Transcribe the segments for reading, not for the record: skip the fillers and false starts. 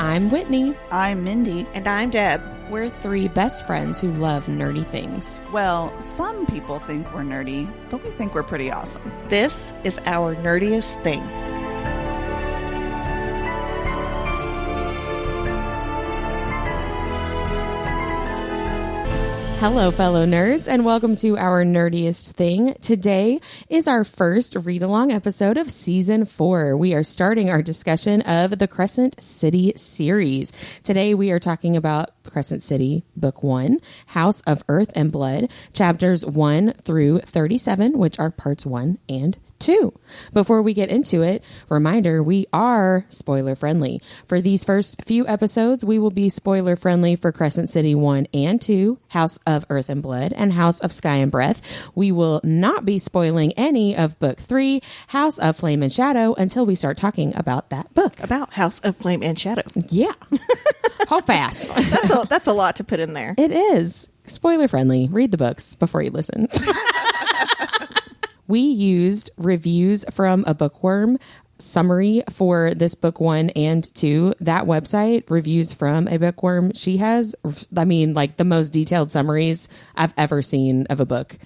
I'm Whitney. I'm Mindy. And I'm Deb. We're three best friends who love nerdy things. Well, some people think we're nerdy, but we think we're pretty awesome. This is Our Nerdiest Thing. Hello, fellow nerds, and welcome to Our Nerdiest Thing. Today is our first read-along episode of Season 4. We are starting our discussion of the Crescent City series. Today, we are talking about Crescent City, Book 1, House of Earth and Blood, Chapters 1 through 37, which are Parts 1 and 2. Before we get into it, reminder, we are spoiler friendly. For these first few episodes, we will be spoiler friendly for Crescent City 1 and 2, House of Earth and Blood, and House of Sky and Breath. We will not be spoiling any of Book 3, House of Flame and Shadow, until we start talking about that book. About House of Flame and Shadow. Yeah. How fast. That's a lot to put in there. It is. Spoiler friendly. Read the books before you listen. We used reviews from a bookworm summary for this book 1 and 2. That website, Reviews from a Bookworm, she has, the most detailed summaries I've ever seen of a book.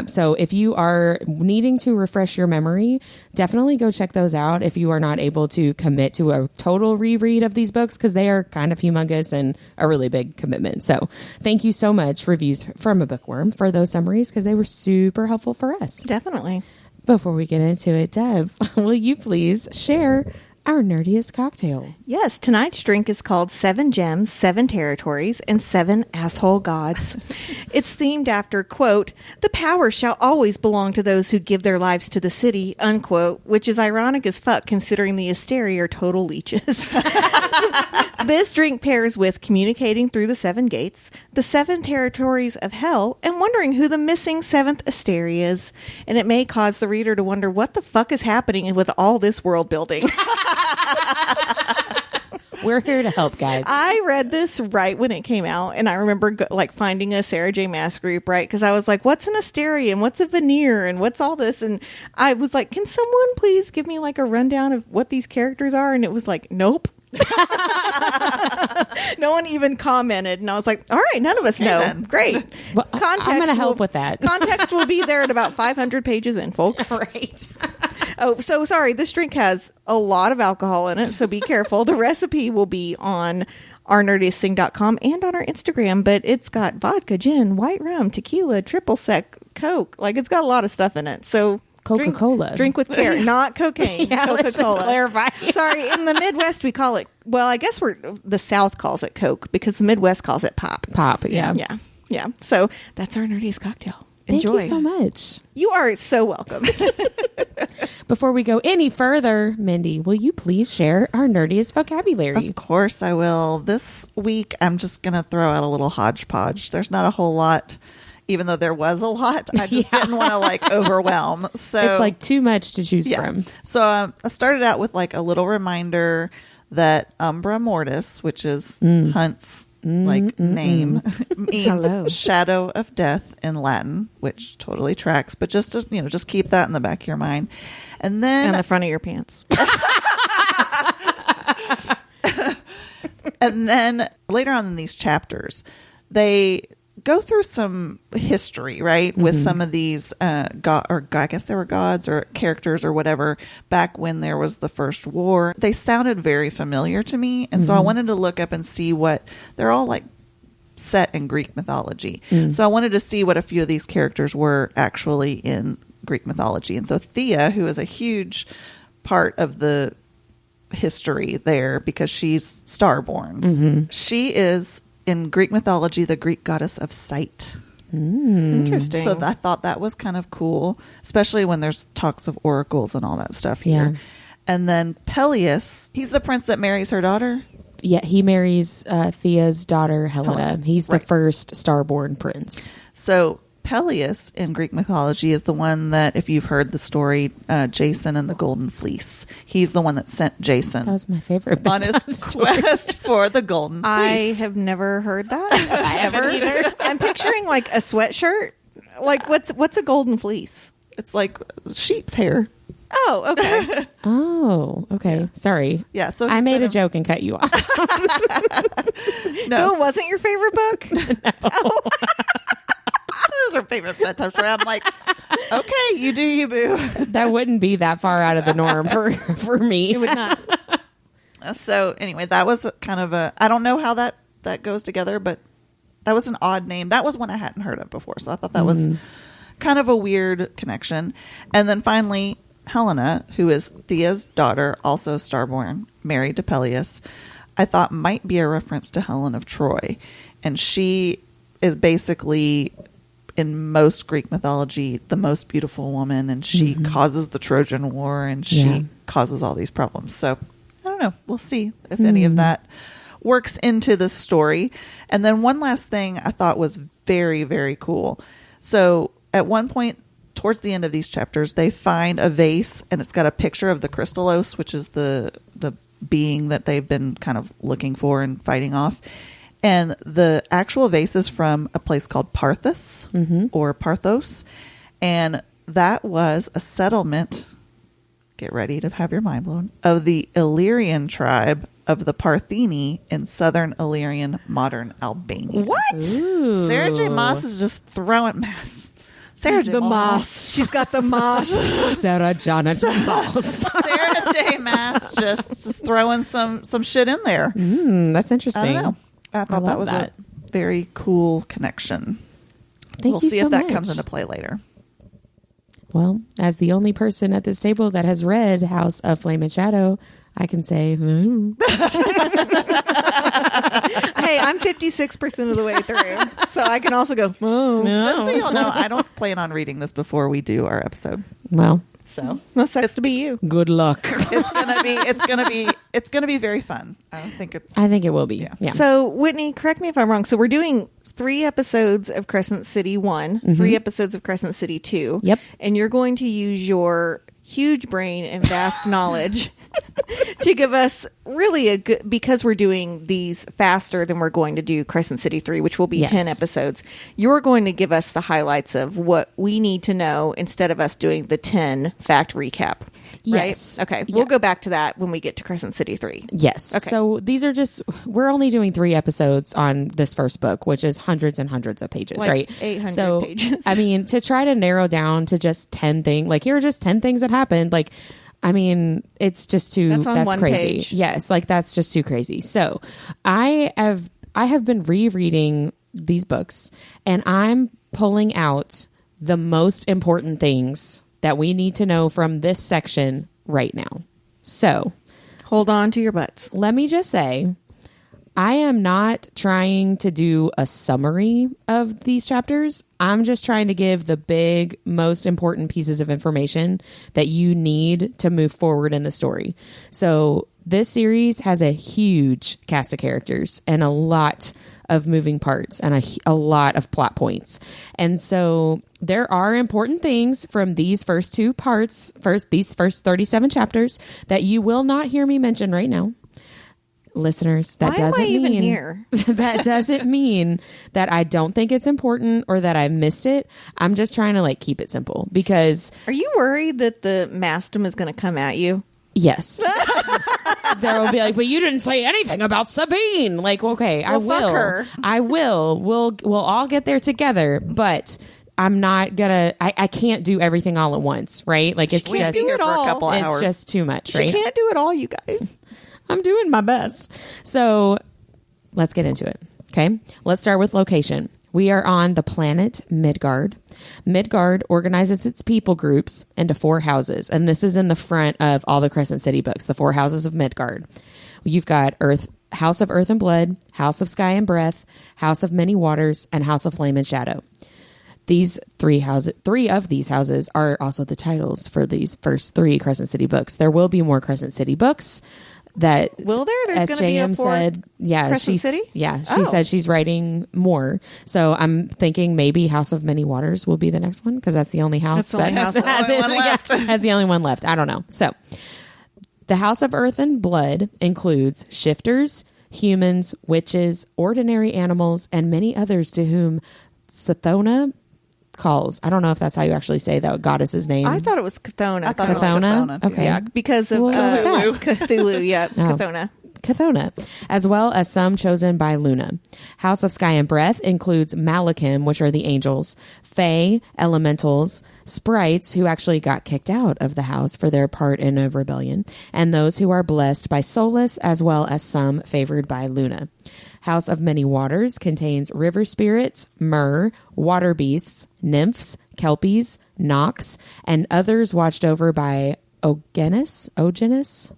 So if you are needing to refresh your memory, definitely go check those out if you are not able to commit to a total reread of these books, because they are kind of humongous and a really big commitment. So thank you so much, Reviews from a Bookworm, for those summaries, because they were super helpful for us. Definitely. Before we get into it, Deb, will you please share our nerdiest cocktail? Yes, tonight's drink is called 7 Gems, 7 Territories, and 7 Asshole Gods. It's themed after, quote, the power shall always belong to those who give their lives to the city, unquote, which is ironic as fuck considering the Asteri are total leeches. This drink pairs with communicating through the 7 gates, the 7 territories of hell, and wondering who the missing 7th Asteri is. And it may cause the reader to wonder what the fuck is happening with all this world building. We're here to help, guys. I read this right when it came out, and I remember finding a Sarah J. Maas group, right? Because I was like, what's an Asteri and what's a veneer and what's all this? And I was like, can someone please give me like a rundown of what these characters are? And it was like, nope. No one even commented, and I was like, all right, none of us know. Then. Great. Well, I'm going to help with that. Context will be there at about 500 pages in, folks. Right. Oh, so sorry. This drink has a lot of alcohol in it, so be careful. The recipe will be on ournerdiestthing.com and on our Instagram, but it's got vodka, gin, white rum, tequila, triple sec, Coke. Like, it's got a lot of stuff in it. So Coca-Cola. Drink with care, not cocaine. Yeah, Coca-Cola. let's just clarify. Sorry, in the Midwest we call it, well, I guess the South calls it Coke because the Midwest calls it pop. Pop, yeah. Yeah. So that's our nerdiest cocktail. Enjoy. Thank you so much. You are so welcome. Before we go any further, Mindy, will you please share our nerdiest vocabulary? Of course I will. This week, I'm just going to throw out a little hodgepodge. There's not a whole lot, even though there was a lot. I just didn't want to overwhelm. So it's like too much to choose from. So I started out with a little reminder that Umbra Mortis, which is Hunt's name, means shadow of death in Latin, which totally tracks. But just to, just keep that in the back of your mind. And then on the front of your pants. And then later on in these chapters, they go through some history, right, with some of these I guess they were gods or characters or whatever back when there was the first war. They sounded very familiar to me, and so I wanted to look up and see what they're all set in Greek mythology. So I wanted to see what a few of these characters were actually in Greek mythology. And so Thea, who is a huge part of the history there because she's starborn, she is in Greek mythology the Greek goddess of sight. Interesting. So I thought that was kind of cool, especially when there's talks of oracles and all that stuff here. Yeah. And then Peleus, he's the prince that marries her daughter. Yeah, he marries Thea's daughter, Helena. He's the first starborn prince. So Peleus in Greek mythology is the one that, if you've heard the story, Jason and the Golden Fleece, he's the one that sent Jason. That was my favorite on his quest for the Golden Fleece. I have never heard that. I ever either. I'm picturing a sweatshirt. What's a Golden Fleece? It's like sheep's hair. Oh, okay. Oh, okay. Yeah. Sorry. Yeah, so I made a joke and cut you off. So it wasn't your favorite book? Those are famous bedtime story. I'm like, okay, you do you, boo. That wouldn't be that far out of the norm for me. It would not. So anyway, that was kind of I don't know how that goes together, but that was an odd name. That was one I hadn't heard of before, so I thought that was kind of a weird connection. And then finally, Helena, who is Thea's daughter, also starborn, married to Peleus, I thought might be a reference to Helen of Troy. And she is basically, in most Greek mythology, the most beautiful woman, and she causes the Trojan War, and she causes all these problems. So I don't know. We'll see if any of that works into the story. And then one last thing I thought was very, very cool. So at one point towards the end of these chapters, they find a vase, and it's got a picture of the Crystallos, which is the being that they've been kind of looking for and fighting off. And the actual vase is from a place called Parthos or Parthos. And that was a settlement, get ready to have your mind blown, of the Illyrian tribe of the Partheni in southern Illyrian, modern Albania. What? Ooh. Sarah J. Maas is just throwing mass. Sarah J. The Maas. moss. She's got the moss. Sarah Janet Moss. Sarah J. Maas just throwing some shit in there. That's interesting. I don't know. I thought that love was that. a very cool connection. Thank We'll you see so if that much. comes into play later. Well, as the only person at this table that has read House of Flame and Shadow, I can say, Hey, I'm 56% of the way through, so I can also go, oh. Just so you'll know, I don't plan on reading this before we do our episode. well, So That sucks to be you. good luck. it's gonna be very fun. I don't think it's I think it will be. Yeah. So, Whitney, correct me if I'm wrong. So, we're doing 3 episodes of Crescent City 1, 3 episodes of Crescent City 2. Yep. And you're going to use your huge brain and vast knowledge to give us really a good, because we're doing these faster than we're going to do Crescent City 3, which will be Yes. 10 episodes. You're going to give us the highlights of what we need to know instead of us doing the 10 fact recap. Right? Yes. Okay. Yeah. We'll go back to that when we get to Crescent City 3. Yes. Okay. So these are we're only doing 3 episodes on this first book, which is hundreds and hundreds of pages, Like right? 800 so, pages. I mean, to try to narrow down to just 10 things, like here are just 10 things that happened. Like, I mean, it's just too, That's on one crazy. page. Yes. Like that's just too crazy. So I have been rereading these books, and I'm pulling out the most important things that we need to know from this section right now. So Hold on to your butts. let me just say, I am not trying to do a summary of these chapters. I'm just trying to give the big, most important pieces of information that you need to move forward in the story. So this series has a huge cast of characters and a lot of moving parts and a lot of plot points. And so there are important things from these first 2 parts, these first 37 chapters that you will not hear me mention right now. Listeners, that Why am doesn't I even mean here? that doesn't mean that I don't think it's important or that I missed it. I'm just trying to like keep it simple because Are you worried that the Mastum is going to come at you? yes. There will be like, but you didn't say anything about Sabine. Like, okay, I Well, fuck will. her. I will. We'll all get there together, but I'm not gonna. I can't do everything all at once, right? Like it's We just be here it for a all. couple of it's hours. just too much, She right? can't do it all, you guys. I'm doing my best. So let's get into it. Okay. Let's start with location. We are on the planet Midgard. Midgard organizes its people groups into 4 houses. And this is in the front of all the Crescent City books, the 4 houses of Midgard. You've got House of Earth and Blood, House of Sky and Breath, House of Many Waters, and House of Flame and Shadow. These 3 of these houses are also the titles for these first 3 Crescent City books. There will be more Crescent City books. That Will there? There's gonna be a SJM 4 said, yeah, Crescent City? yeah, she Oh. said she's writing more. So I'm thinking maybe House of Many Waters will be the next one because that's the only house That's the only that house that has the it. only one left. Yeah, has the only one left. I don't know. So the House of Earth and Blood includes shifters, humans, witches, ordinary animals, and many others to whom Sathona calls. I don't know if that's how you actually say that goddess's name. I thought it was Chthona. I thought it was Chthona, too. Okay. Yeah, because of Cthulhu. Yeah, Chthona. Chthona, as well as some chosen by Luna. House of Sky and Breath includes Malachim, which are the angels, Fae, elementals, sprites who actually got kicked out of the house for their part in a rebellion, and those who are blessed by Solus, as well as some favored by Luna. House of Many Waters contains river spirits, myrrh, water beasts, nymphs, kelpies, nox, and others watched over by Ogenis? Ogenas.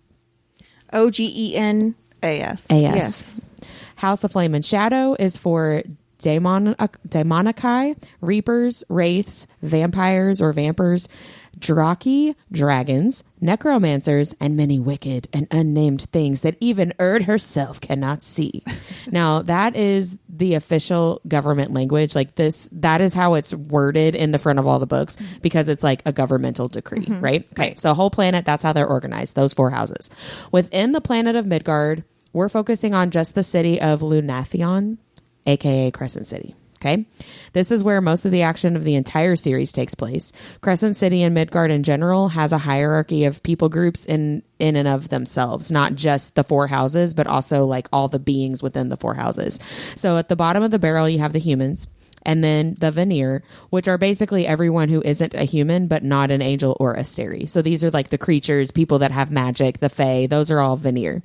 AS. Yes. House of Flame and Shadow is for demonici, reapers, wraiths, vampires or vampers, draki, dragons, necromancers, and many wicked and unnamed things that even Erd herself cannot see. Now, that is the official government language. Like that is how it's worded in the front of all the books, because it's like a governmental decree, right? Okay, so whole planet, that's how they're organized, those 4 houses. Within the planet of Midgard, we're focusing on just the city of Lunathion, aka Crescent City. Okay. This is where most of the action of the entire series takes place. Crescent City and Midgard in general has a hierarchy of people groups in and of themselves, not just the 4 houses, but also like all the beings within the 4 houses. So at the bottom of the barrel, you have the humans, and then the Vanir, which are basically everyone who isn't a human, but not an angel or Asteri. So these are like the creatures, people that have magic, the Fae, those are all Vanir.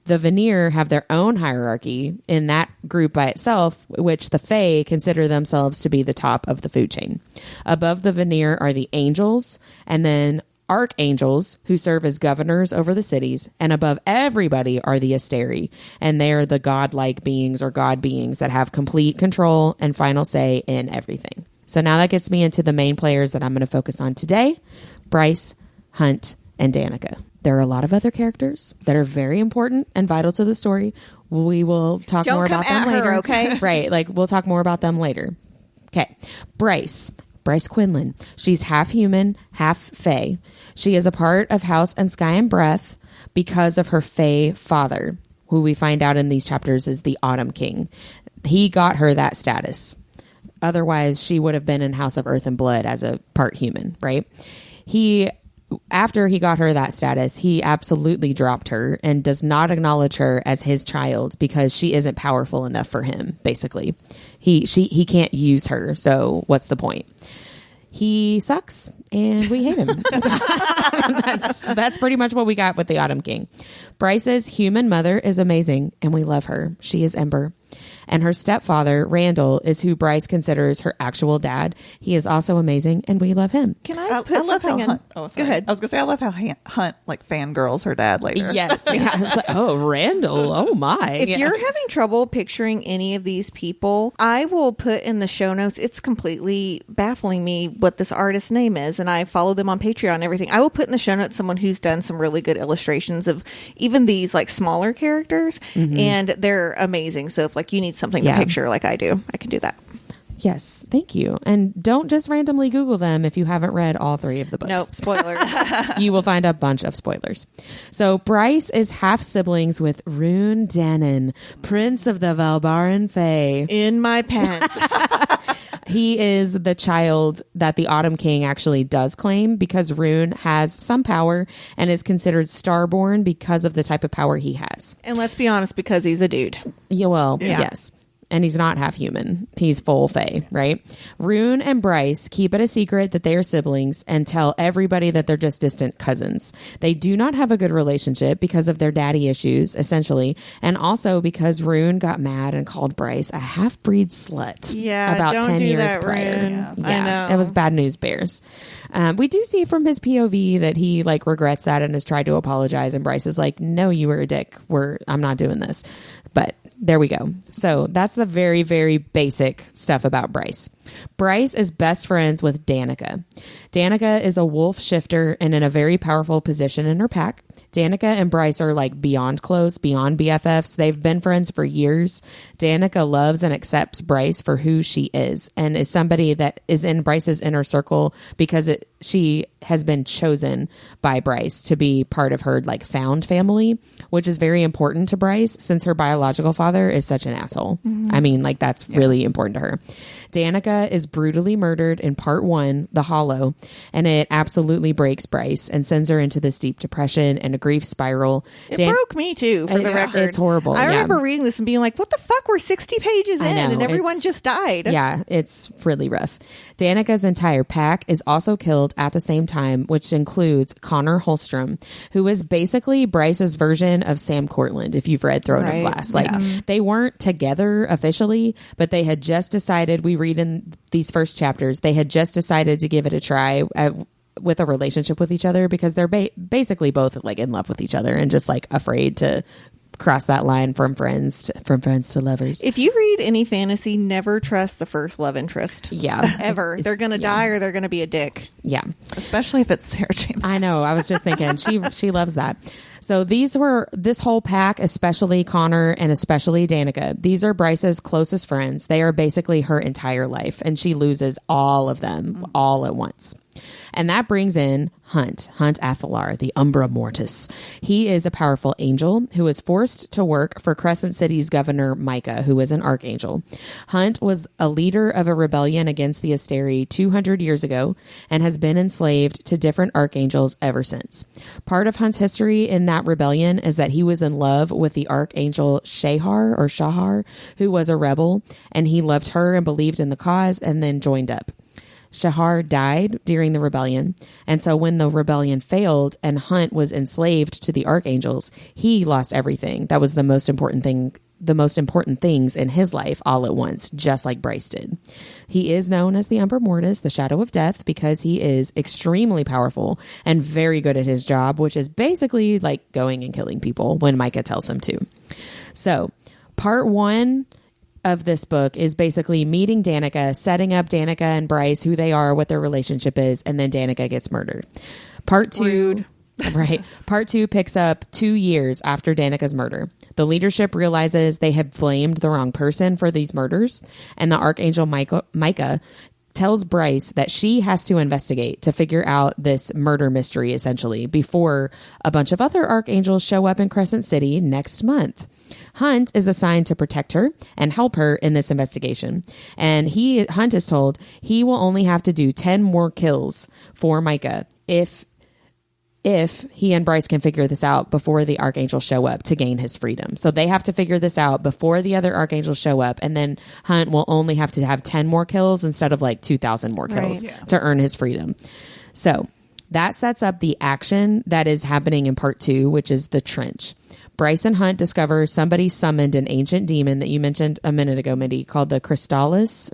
The Vanir have their own hierarchy in that group by itself, which the Fae consider themselves to be the top of the food chain. Above the Vanir are the angels, and then archangels, who serve as governors over the cities, and above everybody are the Asteri, and they are the godlike beings or god beings that have complete control and final say in everything. So now that gets me into the main players that I'm going to focus on today: Bryce, Hunt, and Danica. There are a lot of other characters that are very important and vital to the story. We will talk more about them later. Okay. Right. Like we'll talk more about them later. Okay. Bryce Quinlan. She's half human, half Fae. She is a part of House and Sky and Breath because of her Fae father, who we find out in these chapters is the Autumn King. He got her that status. Otherwise, she would have been in House of Earth and Blood as a part human, right? After he got her that status, he absolutely dropped her and does not acknowledge her as his child because she isn't powerful enough for him, basically. He can't use her, so what's the point? He sucks, and we hate him. That's pretty much what we got with the Autumn King. Bryce's human mother is amazing, and we love her. She is Ember. And her stepfather, Randall, is who Bryce considers her actual dad. He is also amazing, and we love him. Can I put something in? Hunt, go ahead. I was going to say, I love how Hunt like fangirls her dad later. Yes. Yeah, I was like, oh, Randall. Oh, my. If you're having trouble picturing any of these people, I will put in the show notes. It's completely baffling me what this artist's name is, and I follow them on Patreon and everything. I will put in the show notes someone who's done some really good illustrations of even these like smaller characters, and they're amazing. So if like you need something to picture like I do, I can do that. Yes, thank you. And don't just randomly Google them if you haven't read all 3 of the books. Nope, spoilers. You will find a bunch of spoilers. So Bryce is half siblings with Rune Danon, Prince of the Valbaran Fae. In my pants. He is the child that the Autumn King actually does claim because Rune has some power and is considered starborn because of the type of power he has. And let's be honest, because he's a dude. Yeah, well, yes. And he's not half human. He's full Fae, right? Rune and Bryce keep it a secret that they are siblings and tell everybody that they're just distant cousins. They do not have a good relationship because of their daddy issues, essentially. And also because Rune got mad and called Bryce a half-breed slut about 10 years prior. Rune. I know. It was bad news bears. We do see from his POV that he like regrets that and has tried to apologize. And Bryce is like, no, you were a dick. I'm not doing this. But there we go. So that's the very, very basic stuff about Bryce. Bryce is best friends with Danica. Danica is a wolf shifter and in a very powerful position in her pack. Danica and Bryce are like beyond close, beyond BFFs. They've been friends for years. Danica loves and accepts Bryce for who she is and is somebody that is in Bryce's inner circle because she has been chosen by Bryce to be part of her like found family, which is very important to Bryce since her biological father is such an asshole. I mean, like that's really important to her. Danica is brutally murdered in part 1, The Hollow, and it absolutely breaks Bryce and sends her into this deep depression and a grief spiral. It broke me too, for the record. It's horrible. I remember reading this and being like, what the fuck? We're 60 pages in and everyone just died. Yeah, it's really rough. Danica's entire pack is also killed at the same time, which includes Connor Holstrom, who is basically Bryce's version of Sam Cortland, if you've read Throne of Glass. Like, they weren't together officially, but they had just decided, we read in these first chapters, they had just decided to give it a try with a relationship with each other because they're basically both like in love with each other and just like afraid to cross that line from friends to lovers. If you read any fantasy, never trust the first love interest. Yeah. Ever. They're going to die or they're going to be a dick. Yeah. Especially if it's Sarah J. Maas. I know. I was just thinking she loves that. So this whole pack, especially Connor and especially Danica, these are Bryce's closest friends. They are basically her entire life, and she loses all of them all at once. And that brings in Hunt Athalar, the Umbra Mortis. He is a powerful angel who is forced to work for Crescent City's governor, Micah, who is an archangel. Hunt was a leader of a rebellion against the Asteri 200 years ago and has been enslaved to different archangels ever since. Part of Hunt's history in that rebellion is that he was in love with the archangel Shahar, who was a rebel, and he loved her and believed in the cause and then joined up. Shahar died during the rebellion, and so when the rebellion failed and Hunt was enslaved to the archangels, he lost everything. That was the most important things in his life all at once, just like Bryce did. He is known as the Umbra Mortis, the Shadow of Death, because he is extremely powerful and very good at his job, which is basically like going and killing people when Micah tells him to. So, part 1 of this book is basically meeting Danica, setting up Danica and Bryce, who they are, what their relationship is, and then Danica gets murdered. Part 2, right? Part 2 picks up 2 years after Danica's murder. The leadership realizes they have blamed the wrong person for these murders, and the Archangel Micah tells Bryce that she has to investigate to figure out this murder mystery, essentially, before a bunch of other archangels show up in Crescent City next month. Hunt is assigned to protect her and help her in this investigation. And Hunt is told he will only have to do 10 more kills for Micah if he and Bryce can figure this out before the archangels show up to gain his freedom. So they have to figure this out before the other archangels show up, and then Hunt will only have to have 10 more kills instead of like 2,000 more kills to earn his freedom. So that sets up the action that is happening in part 2, which is the trench. Bryce and Hunt discover somebody summoned an ancient demon that you mentioned a minute ago, Mindy, called the Crystallis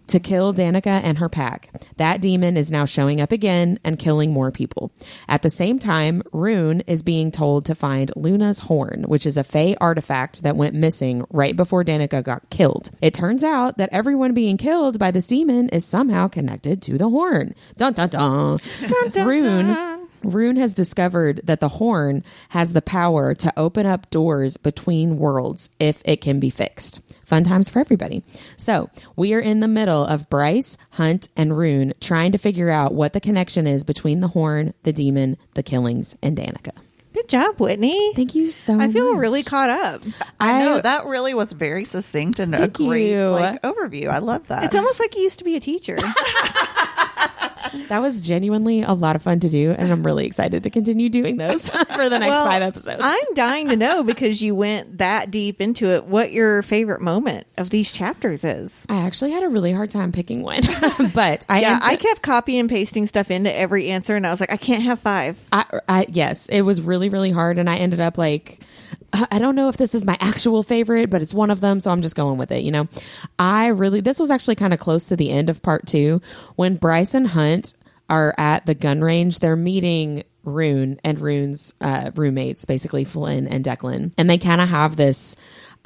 to kill Danica and her pack. That demon is now showing up again and killing more people. At the same time, Rune is being told to find Luna's horn, which is a Fae artifact that went missing right before Danica got killed. It turns out that everyone being killed by this demon is somehow connected to the horn. Dun dun dun. Dun, dun, dun. Rune has discovered that the horn has the power to open up doors between worlds if it can be fixed. Fun times for everybody. So we are in the middle of Bryce, Hunt, and Rune trying to figure out what the connection is between the horn, the demon, the killings, and Danica. Good job, Whitney. Thank you so much. I feel really caught up. I know. That really was very succinct and a great overview. I love that. It's almost like you used to be a teacher. That was genuinely a lot of fun to do, and I'm really excited to continue doing those for the next 5 episodes. I'm dying to know, because you went that deep into it, what your favorite moment of these chapters is. I actually had a really hard time picking one, but I kept copy and pasting stuff into every answer, and I was like, I can't have 5. Yes, it was really, really hard, and I ended up like, I don't know if this is my actual favorite, but it's one of them, so I'm just going with it, you know? This was actually kind of close to the end of part 2, when Bryce and Hunt are at the gun range. They're meeting Rune and Rune's roommates, basically Flynn and Declan, and they kind of have this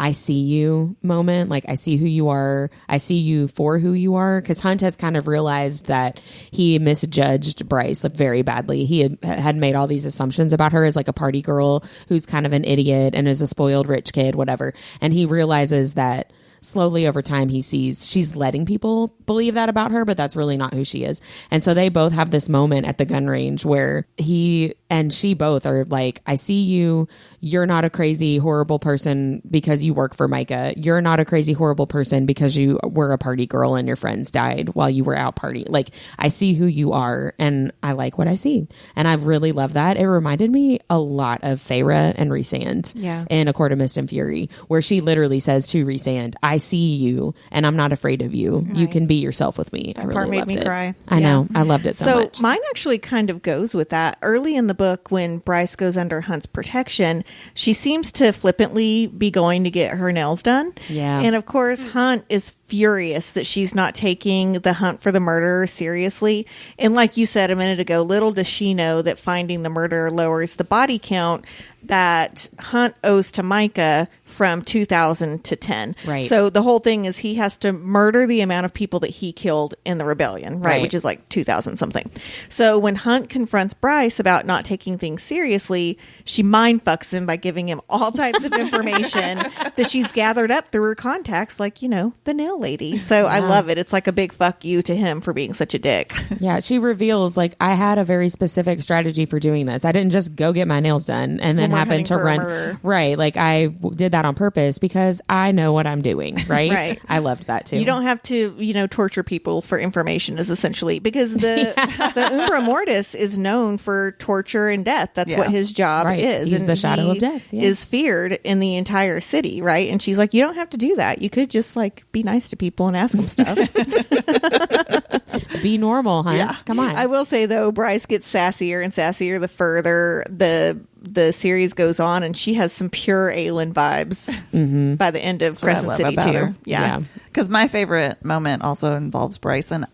I see you moment. Like, I see who you are. I see you for who you are. Because Hunt has kind of realized that he misjudged Bryce very badly. He had made all these assumptions about her as like a party girl who's kind of an idiot and is a spoiled rich kid, whatever. And he realizes that slowly over time he sees she's letting people believe that about her, but that's really not who she is. And so they both have this moment at the gun range where he and she both are like, I see you. You're not a crazy, horrible person because you work for Micah. You're not a crazy, horrible person because you were a party girl and your friends died while you were out partying. Like, I see who you are and I like what I see. And I really love that. It reminded me a lot of Feyre and Rhysand in A Court of Mist and Fury, where she literally says to Rhysand, I see you and I'm not afraid of you. Right. You can be yourself with me. That I really part made loved me it. cry. I know. I loved it so much. So mine actually kind of goes with that. Early in the book, when Bryce goes under Hunt's protection, she seems to flippantly be going to get her nails done. Yeah. And of course, Hunt is furious that she's not taking the hunt for the murderer seriously. And like you said a minute ago, little does she know that finding the murderer lowers the body count that Hunt owes to Micah from 2,000 to 10. Right. So the whole thing is he has to murder the amount of people that he killed in the rebellion, right? Which is like 2,000 something. So when Hunt confronts Bryce about not taking things seriously, she mind fucks him by giving him all types of information that she's gathered up through her contacts, like, you know, the nail lady. So I love it. It's like a big fuck you to him for being such a dick. Yeah, she reveals, like, I had a very specific strategy for doing this. I didn't just go get my nails done and then happen to run. Right. Like, I did that on purpose because I know what I'm doing. Right. Right. I loved that too. You don't have to, you know, torture people for information, is essentially because the Umbra Mortis is known for torture and death. That's what his job is. He's and the shadow of death. Yeah. Is feared in the entire city. Right. And she's like, you don't have to do that. You could just like be nice to people and ask them stuff. Be normal, Hunt. Yeah. Come on. I will say though, Bryce gets sassier and sassier the further the series goes on, and she has some pure Aelin vibes by the end of Crescent City too. Yeah. Because my favorite moment also involves Bryce, and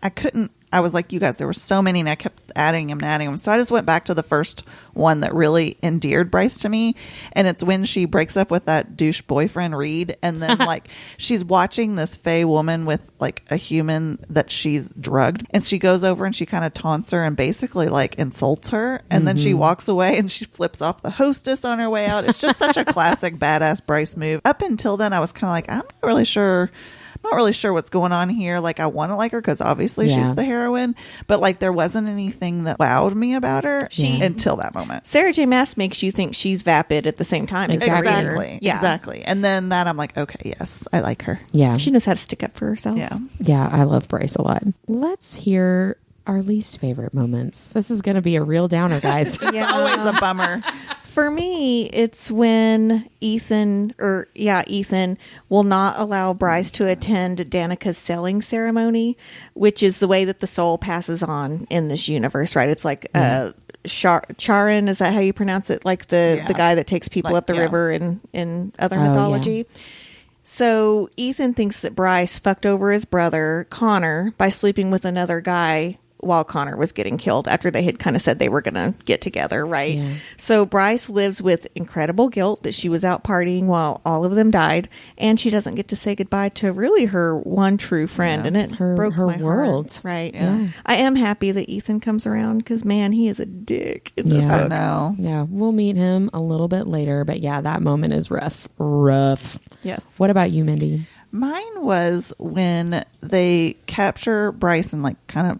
I was like you guys, there were so many and I kept adding them. So I just went back to the first one that really endeared Bryce to me. And it's when she breaks up with that douche boyfriend Reed. And then like she's watching this Fey woman with like a human that she's drugged. And she goes over and she kind of taunts her and basically like insults her. And then she walks away and she flips off the hostess on her way out. It's just such a classic badass Bryce move. Up until then, I was kind of like, I'm not really sure what's going on here. Like, I want to like her because obviously she's the heroine, but like there wasn't anything that wowed me about her until that moment. Sarah J. Maas makes you think she's vapid at the same time. Exactly. Yeah. Exactly. And then that I'm like, okay, yes, I like her. Yeah. She knows how to stick up for herself. Yeah. Yeah. I love Bryce a lot. Let's hear our least favorite moments. This is going to be a real downer, guys. It's always a bummer. For me, it's when Ethan will not allow Bryce to attend Danica's selling ceremony, which is the way that the soul passes on in this universe, right? It's like Charon, is that how you pronounce it? Like the guy that takes people up the river in other mythology. Yeah. So Ethan thinks that Bryce fucked over his brother, Connor, by sleeping with another guy while Connor was getting killed after they had kind of said they were going to get together, right? Yeah. So Bryce lives with incredible guilt that she was out partying while all of them died, and she doesn't get to say goodbye to really her one true friend, and it broke my world. Heart, right? Yeah. I am happy that Ethan comes around because, man, he is a dick in this book. Yeah, we'll meet him a little bit later, but yeah, that moment is rough. Yes. What about you, Mindy? Mine was when they capture Bryce and like kind of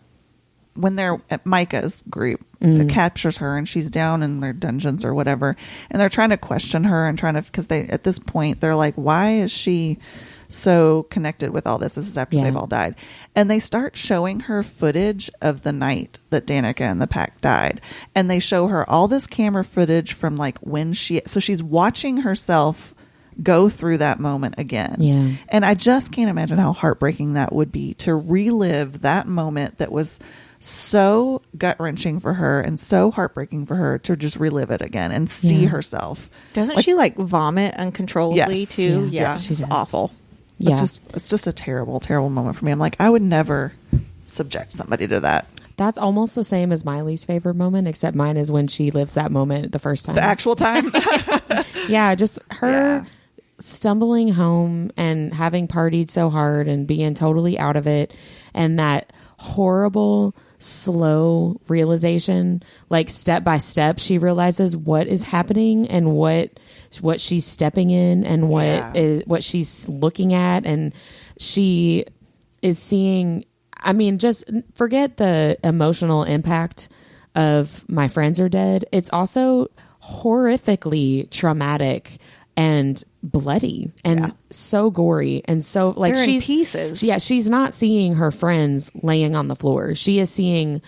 when they're at Micah's group captures her and she's down in their dungeons or whatever, and they're trying to question her and because they at this point they're like, why is she so connected with all this? This is after they've all died, and they start showing her footage of the night that Danica and the pack died, and they show her all this camera footage from like when she's watching herself go through that moment again. Yeah. And I just can't imagine how heartbreaking that would be to relive that moment that was so gut-wrenching for her and so heartbreaking for her to just relive it again and see herself. Doesn't she like vomit uncontrollably too? Yeah. She does. Awful. Yeah. It's just a terrible, terrible moment for me. I'm like, I would never subject somebody to that. That's almost the same as my least favorite moment, except mine is when she lives that moment the first time. The actual time? Yeah, just her stumbling home and having partied so hard and being totally out of it, and that horrible slow realization, like step by step she realizes what is happening and what she's stepping in and what she's looking at, and she is seeing, I mean, just forget the emotional impact of my friends are dead. It's also horrifically traumatic and bloody and so gory and so like they're she's in pieces. Yeah, she's not seeing her friends laying on the floor. She is seeing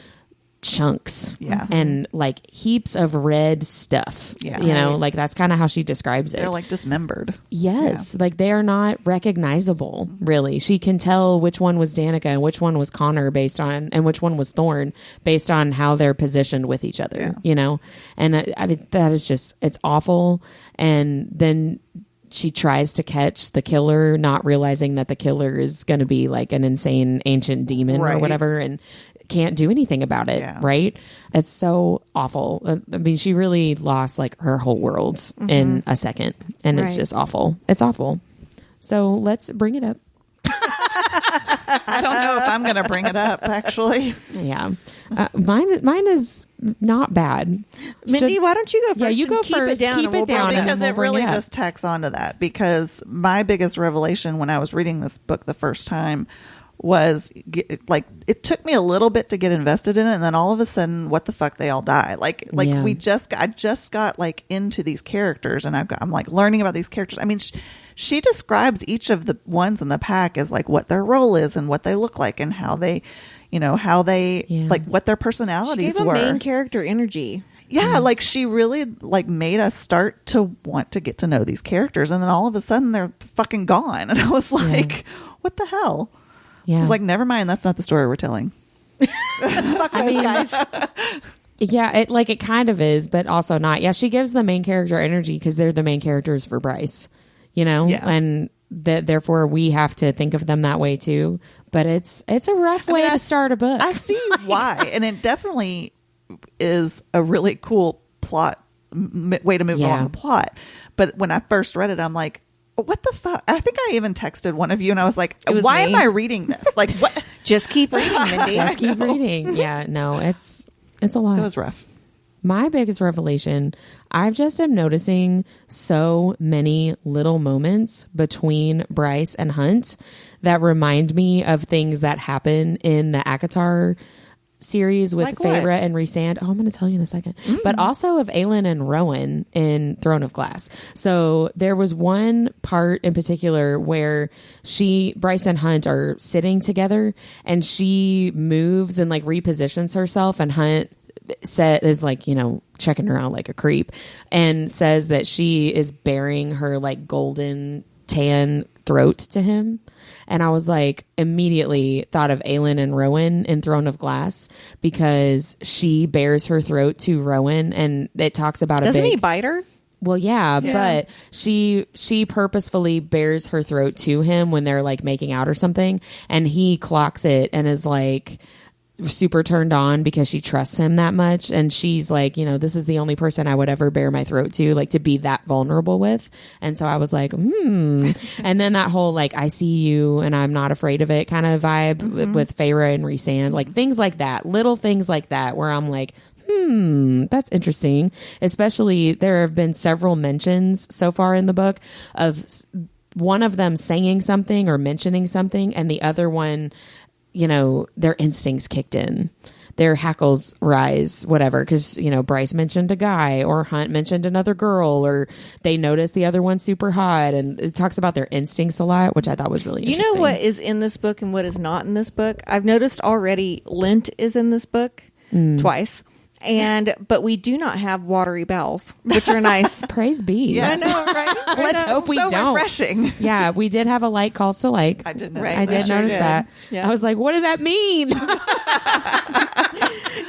chunks and like heaps of red stuff. Yeah, you know, like that's kind of how she describes it. They're like dismembered. Yes, like they are not recognizable. Really, she can tell which one was Danica and which one was Connor based on, and which one was Thorne based on how they're positioned with each other. Yeah. You know, and I mean that is just, it's awful. And then she tries to catch the killer, not realizing that the killer is going to be like an insane ancient demon or whatever, and can't do anything about it. Right? It's so awful. I mean, she really lost like her whole world in a second, and it's just awful. It's awful. So let's bring it up. I don't know if I'm going to bring it up, actually. Yeah. Mine is not bad. Mindy, why don't you go first? Yeah, you go first. Keep it down. Because it really just tacks onto that. Because my biggest revelation when I was reading this book the first time was like, it took me a little bit to get invested in it, and then all of a sudden, what the fuck, they all die. I just got like into these characters, and I'm like learning about these characters. I mean, she describes each of the ones in the pack as like what their role is and what they look like and how they, like what their personalities she gave were. A main character energy. Yeah, like she really like made us start to want to get to know these characters, and then all of a sudden they're fucking gone, and I was like, what the hell? Yeah. I was like, never mind, that's not the story we're telling. Fuck those guys. Yeah, it kind of is, but also not. Yeah, she gives the main character energy because they're the main characters for Bryce, you know? Yeah. And therefore we have to think of them that way too. But it's a rough way to start a book. I see why. And it definitely is a really cool plot, way to move along the plot. But when I first read it, I'm like, what the fuck? I think I even texted one of you and I was like, why am I reading this? Like, what? Just keep reading, Mindy. Just keep reading. Yeah, no, it's a lot. It was rough. My biggest revelation, I've just am noticing so many little moments between Bryce and Hunt that remind me of things that happen in the ACOTAR series with like Feyre and Rhysand. Oh, I'm going to tell you in a second. But also of Aelin and Rowan in Throne of Glass. So there was one part in particular where Bryce and Hunt are sitting together, and she moves and like repositions herself, and Hunt is like, checking her out like a creep, and says that she is baring her like golden tan throat to him. And I was like, immediately thought of Aelin and Rowan in Throne of Glass, because she bares her throat to Rowan, and it talks about Doesn't he bite her? Well, yeah, but she purposefully bares her throat to him when they're like making out or something, and he clocks it and is like super turned on because she trusts him that much, and she's like, this is the only person I would ever bare my throat to, like to be that vulnerable with. And so I was like, and then that whole like I see you and I'm not afraid of it kind of vibe with Feyre and Rhysand, like things like that, little things like that, where I'm like, that's interesting. Especially there have been several mentions so far in the book of one of them saying something or mentioning something, and the other one, their instincts kicked in, their hackles rise, whatever, because Bryce mentioned a guy, or Hunt mentioned another girl, or they noticed the other one super hot, and it talks about their instincts a lot, which I thought was really interesting. You know what is in this book and what is not in this book? I've noticed already Lint is in this book twice. But we do not have watery bells, which are nice. Praise be. Yeah, I know, right? Let's hope we don't. Refreshing. Yeah, we did have a light calls to like. I did notice. Right. I did notice that. Yeah. I was like, what does that mean?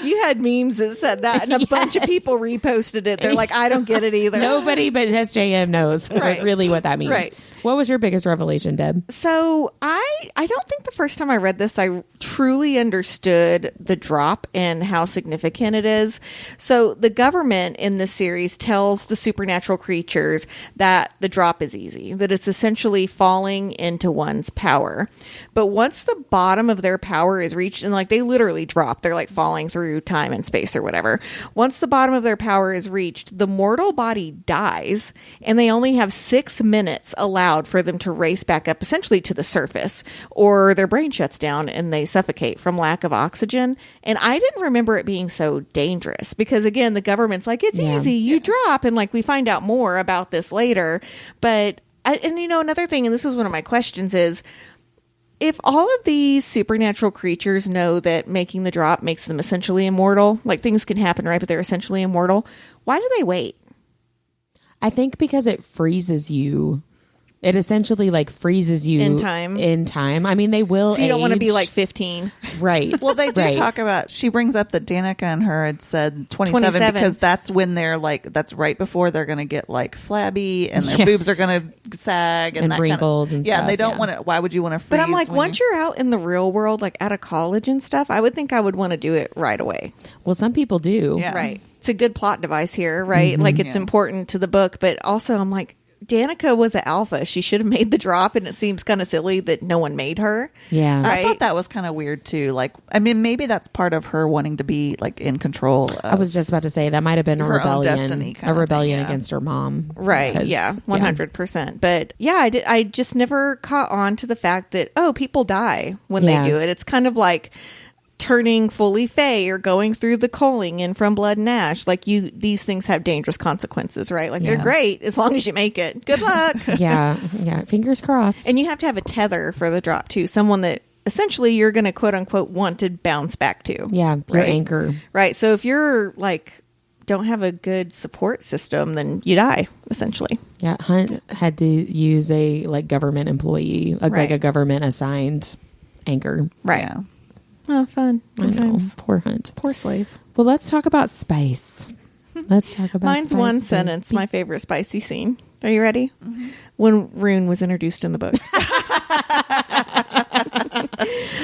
You had memes that said that, and a bunch of people reposted it. They're like, I don't get it either. Nobody but SJM knows really what that means. Right. What was your biggest revelation, Deb? So I don't think the first time I read this, I truly understood the drop and how significant it is. So the government in this series tells the supernatural creatures that the drop is easy, that it's essentially falling into one's power. But once the bottom of their power is reached, and like they literally drop, they're like falling through time and space or whatever. Once the bottom of their power is reached, the mortal body dies, and they only have 6 minutes allowed for them to race back up essentially to the surface, or their brain shuts down and they suffocate from lack of oxygen. And I didn't remember it being so dangerous because, again, the government's like, it's easy, you drop. And like we find out more about this later. But, another thing, and this is one of my questions is, if all of these supernatural creatures know that making the drop makes them essentially immortal, like things can happen, right? But they're essentially immortal. Why do they wait? I think because it freezes you. It essentially like freezes you in time. I mean, they will. So you don't want to age. be like 15, right? Well, they do talk about. She brings up that Danica and her had said 27 because that's when they're like. That's right before they're going to get like flabby and their boobs are going to sag and that wrinkles kind of, and stuff. and they don't want to. Why would you want to freeze? But I'm like, once you're out in the real world, like out of college and stuff, I would think I would want to do it right away. Well, some people do. Yeah. Right. It's a good plot device here, right? Mm-hmm. Like it's important to the book, but also I'm like, Danica was an alpha. She should have made the drop, and it seems kind of silly that no one made her. Yeah. I thought that was kind of weird too. Like, I mean, maybe that's part of her wanting to be like in control. I was just about to say that might have been a rebellion, destiny against her mom. Right. Yeah. 100%. But yeah, I just never caught on to the fact that, people die when they do it. It's kind of like turning fully fey or going through the culling in From Blood and Ash. Like these things have dangerous consequences, right? Like they're great as long as you make it. Good luck. Yeah. Fingers crossed. And you have to have a tether for the drop too. Someone that essentially you're going to quote unquote want to bounce back to. Yeah. Your anchor. Right. So if you're like, don't have a good support system, then you die essentially. Yeah. Hunt had to use a like government employee, like a government assigned anchor. Right. Yeah. Oh, fun. Good times. Poor Hunt. Poor slave. Well, let's talk about spice. Let's talk about Mine's spice, one sentence, my favorite spicy scene. Are you ready? Mm-hmm. When Rune was introduced in the book.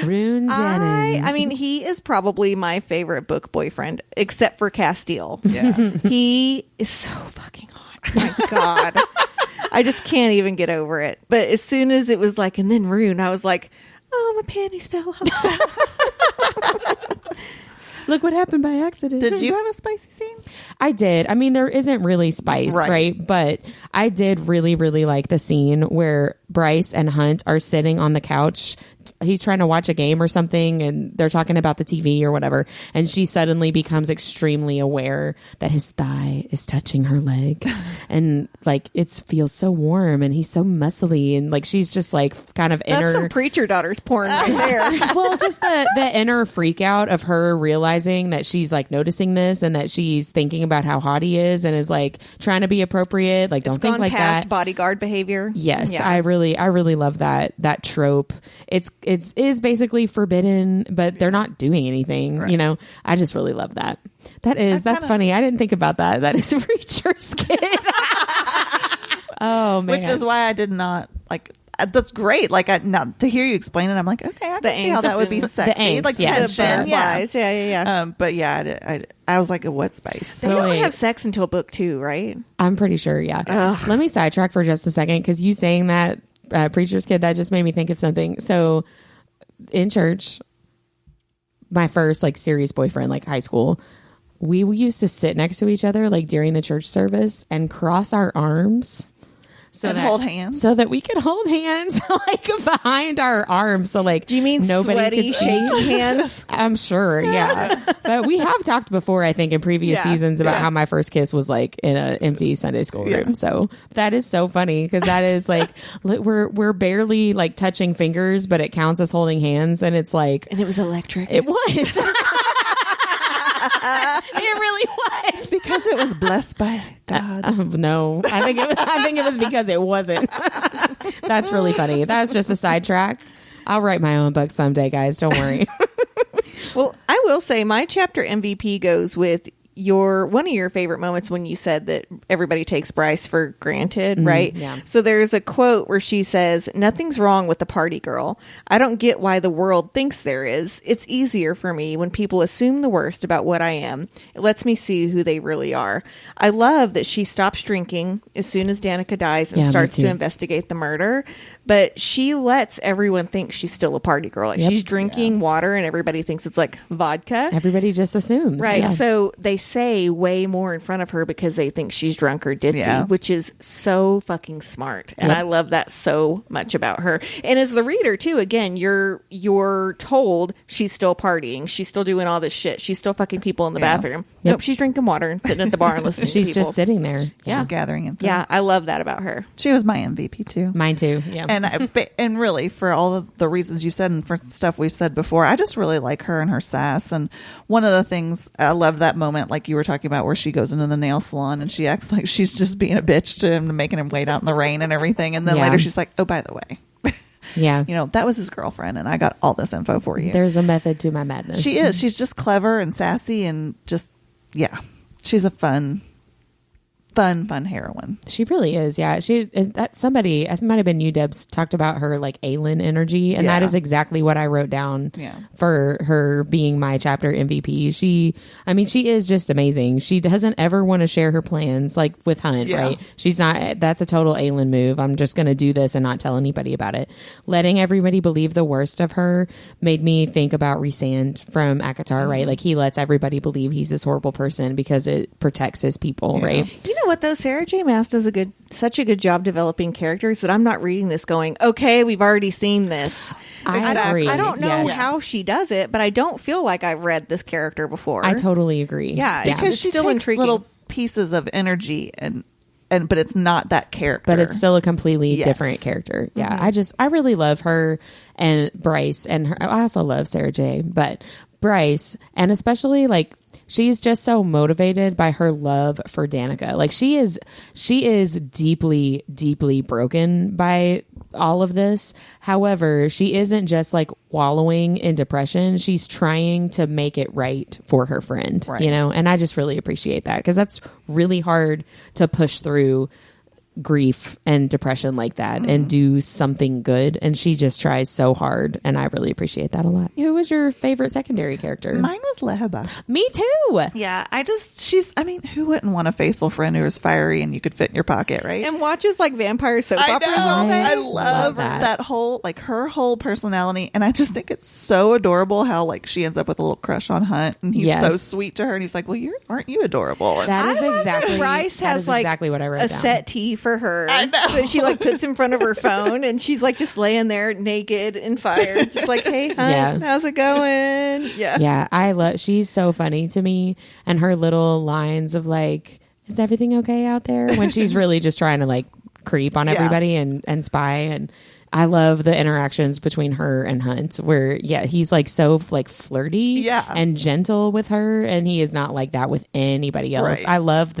Rune Denon. I mean, he is probably my favorite book boyfriend, except for Castile. Yeah. He is so fucking hot. My God. I just can't even get over it. But as soon as it was like, and then Rune, I was like, oh, my panties fell off. Look what happened by accident. Did you have a spicy scene? I did. I mean, there isn't really spice, right? But I did really, really like the scene where Bryce and Hunt are sitting on the couch. He's trying to watch a game or something, and they're talking about the TV or whatever. And she suddenly becomes extremely aware that his thigh is touching her leg. And like, it feels so warm, and he's so muscly. And like, she's just like kind of That's some preacher daughters porn right there. Well, just the inner freak out of her realizing that she's like noticing this and that she's thinking about how hot he is and is like trying to be appropriate. Like, don't think like that. Bodyguard behavior. Yes. Yeah. I really love that trope. It is basically forbidden, but they're not doing anything. Right. You know, I just really love that. That's funny. I didn't think about that. That is a preacher's kid. Oh man. Which is why I did not like. That's great. Like now to hear you explain it, I'm like, okay, I can see how that would be sexy. The angst, like tension, yeah. But yeah, I was like, what spice? They don't have sex until book 2, right? I'm pretty sure. Yeah. Ugh. Let me sidetrack for just a second because you saying that preacher's kid, that just made me think of something. So in church, my first like serious boyfriend, like high school, we used to sit next to each other like during the church service and cross our arms. Hold hands so that we could hold hands like behind our arms. So like, do you mean nobody sweaty, could see? shaky hands? I'm sure. Yeah. But we have talked before, I think in previous seasons about how my first kiss was like in an empty Sunday school room. So that is so funny. Cause that is like, we're barely like touching fingers, but it counts as holding hands. And it's like, and it was electric. It was. It really was because it was blessed by God. No, I think it was because it wasn't. That's really funny. That's just a sidetrack. I'll write my own book someday, guys. Don't worry. Well, I will say my chapter MVP goes with one of your favorite moments when you said that everybody takes Bryce for granted, right? Yeah. So there's a quote where she says, "Nothing's wrong with the party girl. I don't get why the world thinks there is. It's easier for me when people assume the worst about what I am. It lets me see who they really are." I love that she stops drinking as soon as Danica dies and starts to investigate the murder, but she lets everyone think she's still a party girl. Like she's drinking water and everybody thinks it's like vodka. Everybody just assumes. Right. Yeah. So they say way more in front of her because they think she's drunk or ditzy, which is so fucking smart. And I love that so much about her. And as the reader too, again, you're told she's still partying. She's still doing all this shit. She's still fucking people in the bathroom. Nope, she's drinking water and sitting at the bar and listening to people. She's just sitting there. Yeah. She's gathering info. Yeah, I love that about her. She was my MVP too. Mine too. Yeah. And really, for all of the reasons you said and for stuff we've said before, I just really like her and her sass. And one of the things I love that moment, like you were talking about, where she goes into the nail salon and she acts like she's just being a bitch to him, making him wait out in the rain and everything. And then later she's like, "Oh, by the way, yeah, that was his girlfriend, and I got all this info for you." There's a method to my madness. She is. She's just clever and sassy and just she's a fun heroine. She really is. Yeah. Somebody, I might have been you, Debs, talked about her like Aylin energy. And that is exactly what I wrote down for her being my chapter MVP. She is just amazing. She doesn't ever want to share her plans like with Hunt, right? She's not, that's a total Aylin move. I'm just going to do this and not tell anybody about it. Letting everybody believe the worst of her made me think about Rhysand from ACOTAR, right? Like he lets everybody believe he's this horrible person because it protects his people, right? You know what though, Sarah J. Maas does such a good job developing characters that I'm not reading this going, okay, we've already seen this. I agree. I don't know how she does it, but I don't feel like I've read this character before. I totally agree. Yeah, because she still takes intriguing. little pieces of energy and but it's not that character. But it's still a completely different character. Yeah, I really love her and Bryce and her. I also love Sarah J. But Bryce, and especially like she's just so motivated by her love for Danica. Like she is deeply, deeply broken by all of this. However, she isn't just like wallowing in depression. She's trying to make it right for her friend, and I just really appreciate that because that's really hard to push through grief and depression like that and do something good, and she just tries so hard, and I really appreciate that a lot. Who was your favorite secondary character? Mine was Leheba. Me too. Yeah, who wouldn't want a faithful friend who is fiery and you could fit in your pocket, right? And watches like vampire soap operas all day. I love that whole, like her whole personality, and I just think it's so adorable how like she ends up with a little crush on Hunt, and he's so sweet to her, and he's like, "Well, aren't you adorable?" And that is exactly Bryce has like exactly what I wrote a down. settee for her. I know. That she like puts in front of her phone, and she's like just laying there naked and fired, just like, "Hey, Hunt, how's it going?" Yeah, she's so funny to me, and her little lines of like, "Is everything okay out there?" when she's really just trying to like creep on everybody and spy. And I love the interactions between her and Hunt where he's like so like flirty and gentle with her, and he is not like that with anybody else. I love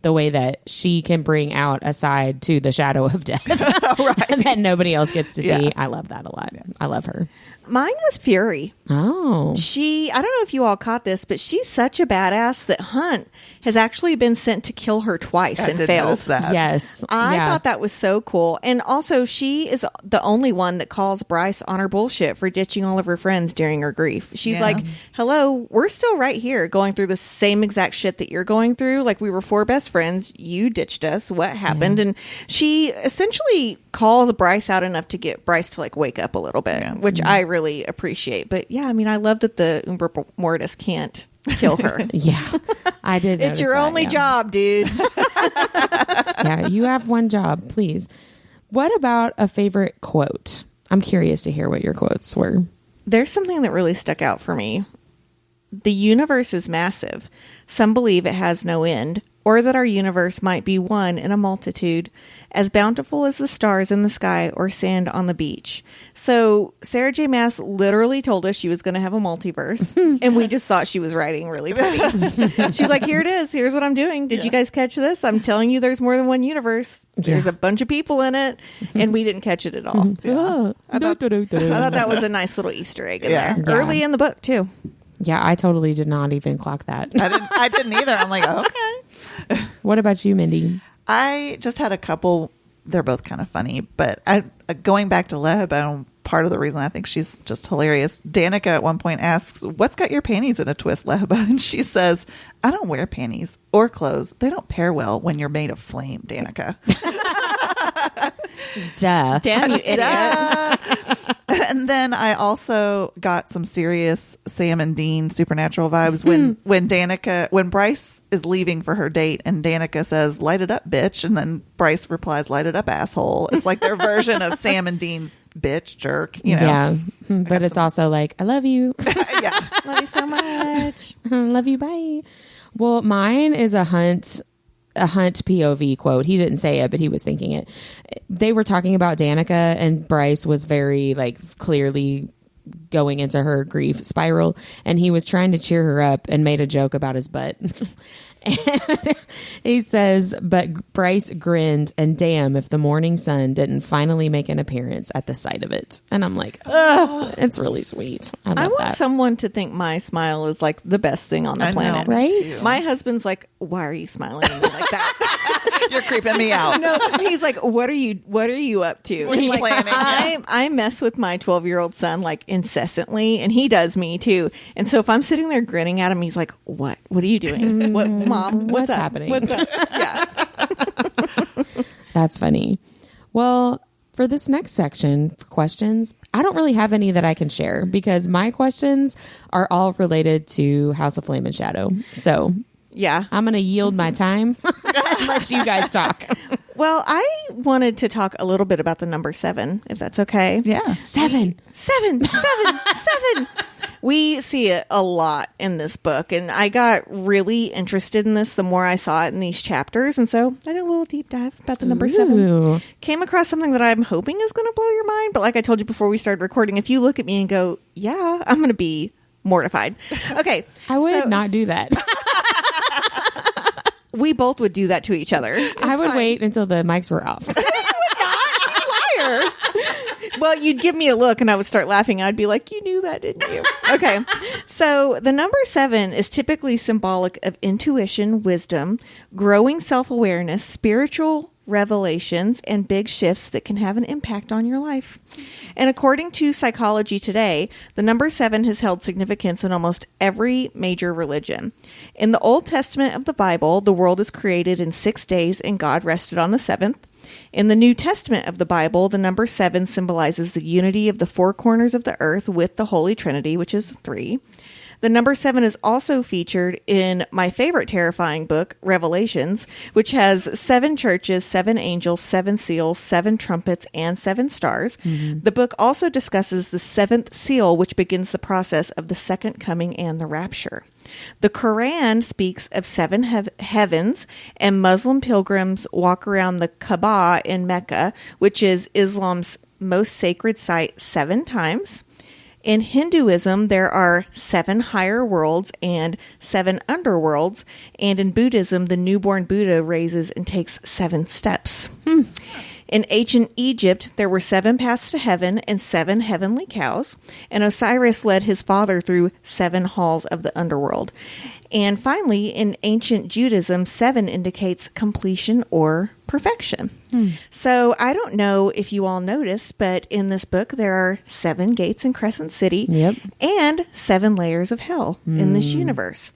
the way that she can bring out a side to the shadow of death that nobody else gets to see. I love that a lot. I love her. Mine was Fury. Oh. I don't know if you all caught this, but she's such a badass that Hunt has actually been sent to kill her twice and failed. That. Yes. I thought that was so cool. And also, she is the only one that calls Bryce on her bullshit for ditching all of her friends during her grief. She's like, "Hello, we're still right here going through the same exact shit that you're going through. Like, we were 4 best friends. You ditched us. What happened?" And she essentially calls Bryce out enough to get Bryce to like wake up a little bit, which I really appreciate. But I love that the Umbra Mortis can't kill her. I did. It's your only job, dude. You have one job, please. What about a favorite quote? I'm curious to hear what your quotes were. There's something that really stuck out for me. The universe is massive. Some believe it has no end, or that our universe might be one in a multitude, as bountiful as the stars in the sky or sand on the beach. So Sarah J. Maas literally told us she was going to have a multiverse, and we just thought she was writing really pretty. She's like, "Here it is. Here's what I'm doing. Did you guys catch this? I'm telling you there's more than one universe. There's a bunch of people in it," and we didn't catch it at all. I thought that was a nice little Easter egg in there. Early in the book, too. Yeah, I totally did not even clock that. I didn't either. I'm like, okay. What about you, Mindy? I just had a couple. They're both kind of funny, but going back to Lehebone, part of the reason I think she's just hilarious. Danica at one point asks, "What's got your panties in a twist, Lehebone?" And she says, "I don't wear panties or clothes. They don't pair well when you're made of flame, Danica." Duh. Damn you, idiot. And then I also got some serious Sam and Dean supernatural vibes when Bryce is leaving for her date and Danica says, "Light it up, bitch," and then Bryce replies, "Light it up, asshole." It's like their version of Sam and Dean's bitch jerk, you know. Yeah, but it's also like, I love you. Yeah. Love you so much. Love you, bye. Well, mine is a Hunt POV quote. He didn't say it, but he was thinking it. They were talking about Danica, and Bryce was very clearly going into her grief spiral, and he was trying to cheer her up and made a joke about his butt. And he says, but Bryce grinned, and damn if the morning sun didn't finally make an appearance at the sight of it. And I'm like, ugh, it's really sweet. I want that. someone to think my smile is like the best thing on the planet. Right? Too. My husband's like, "Why are you smiling at me like that?" You're creeping me out. No, he's like, "What are you up to?" What are you Like, planning? I mess with my 12-year-old son like incessantly, and he does me too. And so if I'm sitting there grinning at him, he's like, "What? What are you doing? What, Mom? What's up? happening?" What's up? Yeah. That's funny. Well, for this next section, for questions, I don't really have any that I can share because my questions are all related to House of Flame and Shadow. So Yeah. I'm going to yield my time and let you guys talk. Well, I wanted to talk a little bit about the number 7, if that's okay. Yeah. 7. 7. We see it a lot in this book, and I got really interested in this the more I saw it in these chapters, and so I did a little deep dive about the number 7. Ooh. Came across something that I'm hoping is going to blow your mind, but like I told you before we started recording, if you look at me and go, "Yeah," I'm going to be mortified. Okay. I would not do that. We both would do that to each other. I would wait until the mics were off. Liar. Well, you'd give me a look and I would start laughing. And I'd be like, "You knew that, didn't you?" Okay. So the number 7 is typically symbolic of intuition, wisdom, growing self-awareness, spiritual revelations, and big shifts that can have an impact on your life. And according to Psychology Today, the number 7 has held significance in almost every major religion. In the Old Testament of the Bible, the world is created in 6 days and God rested on the 7th. In the New Testament of the Bible, the number 7 symbolizes the unity of the 4 corners of the earth with the Holy Trinity, which is 3. The number 7 is also featured in my favorite terrifying book, Revelations, which has 7 churches, 7 angels, 7 seals, 7 trumpets, and 7 stars. Mm-hmm. The book also discusses the 7th seal, which begins the process of the second coming and the rapture. The Quran speaks of 7 heavens, and Muslim pilgrims walk around the Kaaba in Mecca, which is Islam's most sacred site, 7 times. In Hinduism, there are 7 higher worlds and 7 underworlds. And in Buddhism, the newborn Buddha raises and takes 7 steps. In ancient Egypt, there were 7 paths to heaven and 7 heavenly cows. And Osiris led his father through 7 halls of the underworld. And finally, in ancient Judaism, 7 indicates completion or perfection. So I don't know if you all noticed, but in this book, there are 7 gates in Crescent City and 7 layers of hell in this universe.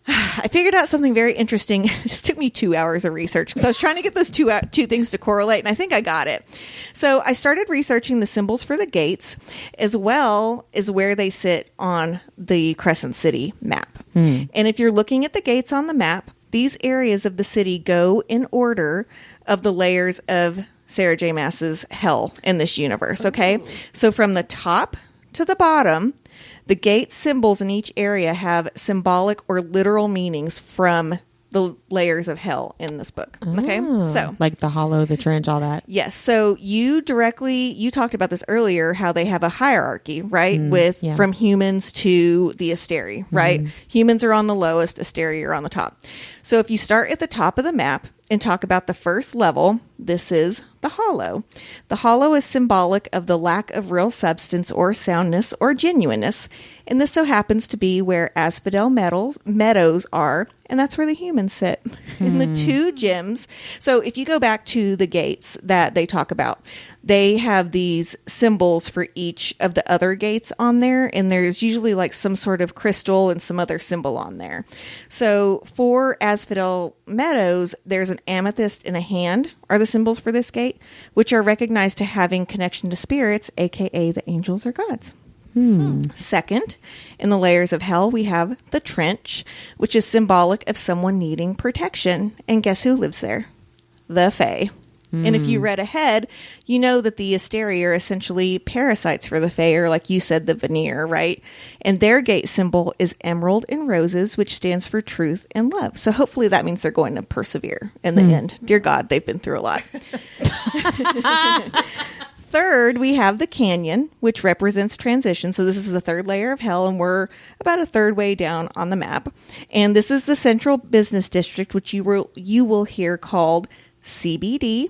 I figured out something very interesting. It just took me 2 hours of research because I was trying to get those two things to correlate, and I think I got it. So I started researching the symbols for the gates as well as where they sit on the Crescent City map. And if you're looking at the gates on the map, these areas of the city go in order of the layers of Sarah J. Maas's hell in this universe, okay? So from the top to the bottom, the gate symbols in each area have symbolic or literal meanings from the layers of hell in this book. Okay. So like the hollow, the trench, all that. Yes. So you talked about this earlier, how they have a hierarchy, right? From humans to the Asteri, right? Humans are on the lowest, Asteri are on the top. So if you start at the top of the map and talk about the first level. This is the hollow. The hollow is symbolic of the lack of real substance or soundness or genuineness, and this so happens to be where asphodel meadows are, and that's where the humans sit in the 2 gems. So if you go back to the gates that they talk about, they have these symbols for each of the other gates on there, and there's usually like some sort of crystal and some other symbol on there. So for asphodel meadows, there's an amethyst and a hand are the symbols for this gate, which are recognized to having connection to spirits, aka the angels or gods. Second, in the layers of hell, we have the trench, which is symbolic of someone needing protection. And guess who lives there? The Fae. And if you read ahead, you know that the Asteri are essentially parasites for the Fae, or like you said, the veneer, right? And their gate symbol is emerald and roses, which stands for truth and love. So hopefully that means they're going to persevere in the end. Dear God, they've been through a lot. Third, we have the canyon, which represents transition. So this is the 3rd layer of hell, and we're about a 3rd way down on the map. And this is the central business district, which you will hear called CBD,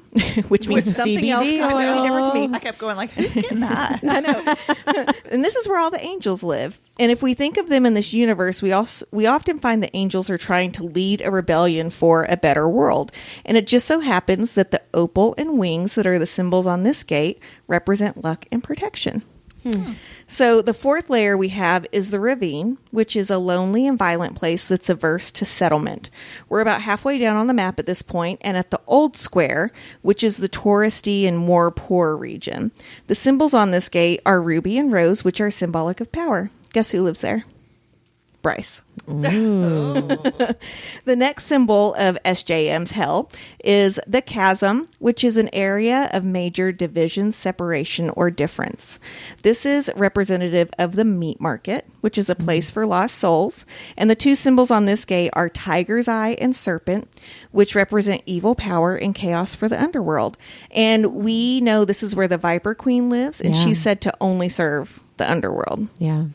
which means something CBD else completely different to me. I kept going like, who's getting that? I know. And this is where all the angels live. And if we think of them in this universe, we often find that angels are trying to lead a rebellion for a better world. And it just so happens that the opal and wings that are the symbols on this gate represent luck and protection. So the 4th layer we have is the ravine, which is a lonely and violent place that's averse to settlement. We're about halfway down on the map at this point, and at the old square, which is the touristy and more poor region. The symbols on this gate are ruby and rose, which are symbolic of power. Guess who lives there? Bryce. The next symbol of SJM's hell is the chasm, which is an area of major division, separation, or difference. This is representative of the meat market, which is a place for lost souls. And the 2 symbols on this gate are tiger's eye and serpent, which represent evil power and chaos for the underworld. And we know this is where the Viper Queen lives, and she's said to only serve the underworld. Yeah.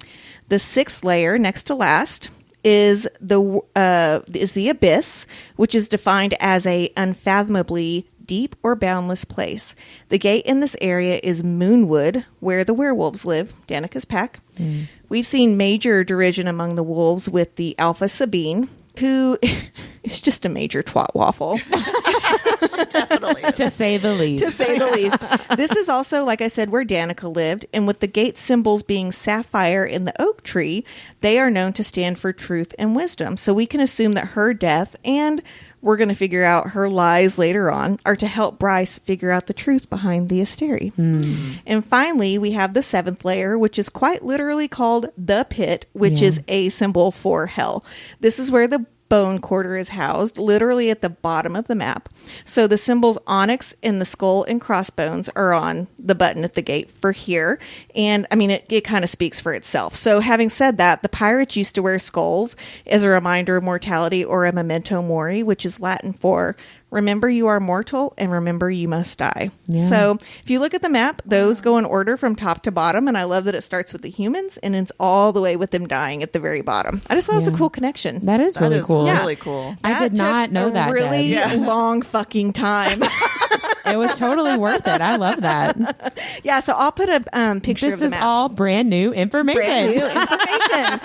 The 6th layer, next to last, is the abyss, which is defined as a unfathomably deep or boundless place. The gate in this area is Moonwood, where the werewolves live, Danica's pack. We've seen major derision among the wolves with the Alpha Sabine, who is just a major twat waffle. Definitely. To say the least. To say the least. This is also, like I said, where Danica lived. And with the gate symbols being sapphire in the oak tree, they are known to stand for truth and wisdom. So we can assume that her death, and we're going to figure out her lies later on, are to help Bryce figure out the truth behind the Asteri. And finally, we have the 7th layer, which is quite literally called the pit, which is a symbol for hell. This is where the bone quarter is housed, literally at the bottom of the map. So the symbols onyx and the skull and crossbones are on the button at the gate for here. And I mean, it kind of speaks for itself. So having said that, the pirates used to wear skulls as a reminder of mortality, or a memento mori, which is Latin for remember you are mortal and remember you must die. So if you look at the map, those go in order from top to bottom. And I love that it starts with the humans and ends all the way with them dying at the very bottom. I just thought it was a cool connection. That is really cool. Really cool. I did not know that. Really long fucking time. It was totally worth it. I love that. Yeah, so I'll put a picture of the map. This is all brand new information. Brand new information.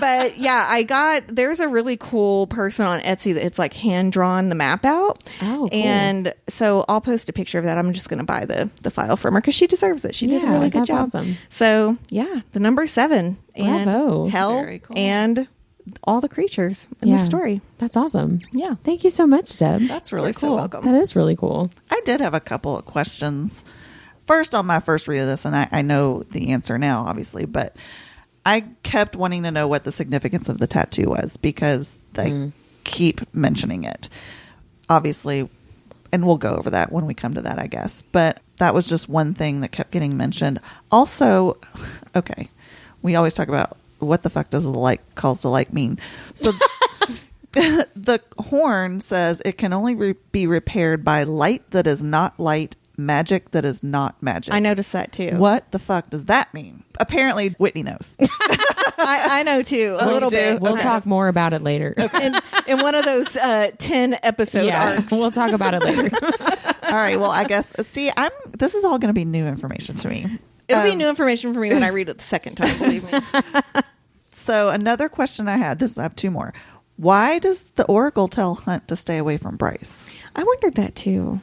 But yeah, there's a really cool person on Etsy that it's like hand drawn the map out. Oh, cool. And so I'll post a picture of that. I'm just going to buy the file from her because she deserves it. She did a really good job. Awesome. So yeah, the number 7 Bravo. And hell Very cool. and all the creatures in the story. That's awesome. Yeah. Thank you so much, Deb. That's really You're cool. so welcome. That is really cool. I did have a couple of questions. First, on my first read of this, and I know the answer now, obviously, but I kept wanting to know what the significance of the tattoo was because they keep mentioning it. Obviously, and we'll go over that when we come to that, I guess. But that was just one thing that kept getting mentioned. Also, okay, we always talk about what the fuck does the light calls the light mean? So the horn says it can only be repaired by light that is not light, magic that is not magic. I noticed that too. What the fuck does that mean? Apparently, Whitney knows. I know too, a little bit. We'll talk more about it later. In one of those 10 episode arcs. We'll talk about it later. All right. Well, I guess, this is all going to be new information to me. It'll be new information for me when I read it the second time, believe me. So another question I had, I have two more. Why does the Oracle tell Hunt to stay away from Bryce? I wondered that too.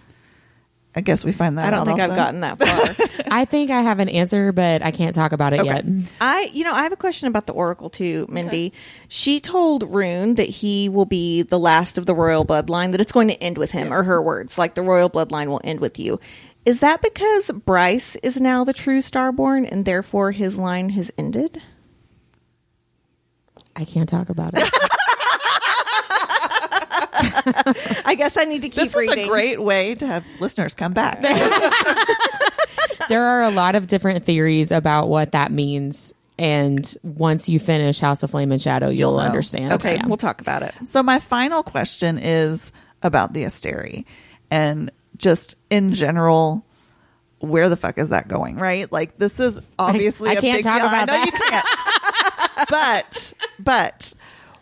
I guess we find that I don't out think also. I've gotten that far. I think I have an answer, but I can't talk about it yet. I have a question about the Oracle too, Mindy. Okay. She told Rune that he will be the last of the royal bloodline, that it's going to end with him, or her words, like the royal bloodline will end with you. Is that because Bryce is now the true Starborn and therefore his line has ended? I can't talk about it. I guess I need to keep reading. This is a great way to have listeners come back. There are a lot of different theories about what that means. And once you finish House of Flame and Shadow, you'll understand. Okay, Yeah. we'll talk about it. So my final question is about the Asteri. And just in general, where the fuck is that going, right? Like, this is obviously I a can't big talk deal. about I know that. you can't. But